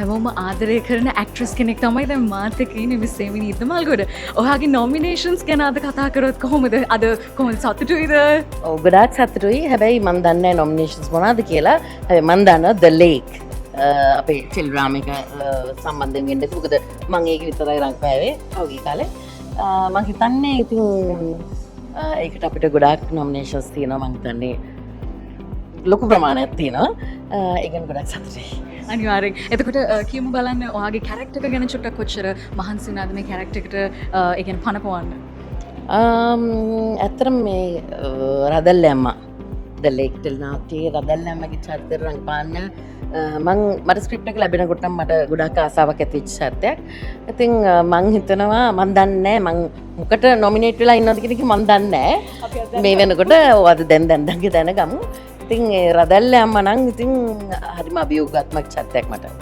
හැමෝම ආදරය කරන ඇක්ට්‍රස් කෙනෙක් තමයි දැන් මාත් එක්ක ඉන්නේ මිස් සෙමිනි ඉදමල්ගොඩ. ඔයාගේ නොමිනේෂන්ස් ගැන අද කතා කරොත් කොහොමද? අද කොහොමද සතුටුයිද? ඔව් ගොඩාක් සතුටුයි. හැබැයි මම දන්නේ නැහැ නොමිනේෂන්ස් මොනවද කියලා. හැබැයි මම දන්නවා The Lake අපේ ටෙලිග්‍රෑම් එක සම්බන්ධයෙන් වෙන්න. මොකද මම ඒක විතරයි රංගපෑවේ අවුගේ කාලේ. මම හිතන්නේ ඉතින් ඒකට අපිට ගොඩාක් නොමිනේෂන්ස් තියෙනවා. මම හිතන්නේ ලොකු ප්‍රමාණයක් තියෙනවා. ඒක ගැන ගොඩක් සතුටුයි. අනිවාර්යෙන්. එතකොට කියමු බලන්න ඔයාගේ කැරක්ටර් එක ගැන චුට්ටක් කොච්චර මහන්සි වුණාද මේ කැරක්ටර් එකට ඒ කියන්නේ පනපවන්න? ඇත්තටම මේ රදල්ල අම්මා The Lake ටෙලිනාට්‍යයේ රදල්ල අම්මගේ චරිතය රඟපාන්න මට ස්ක්‍රිප්ට් එක ලැබෙනකොට මට ගොඩාක් ආසාවක් ඇති වෙච්ච චරිතයක්. ඉතින් මං හිතනවා මං දන්නේ නැහැ මං මොකට නොමිනේට් වෙලා ඉන්නවද කියන එක මං දන්නේ නැහැ. මේ වෙනකොට ඔයාද දැන් දැනගමු. ඉතින් රදල්ල අම්මා නම් ඉතින් හරිම අභියෝගාත්මක චරිතයක් මට.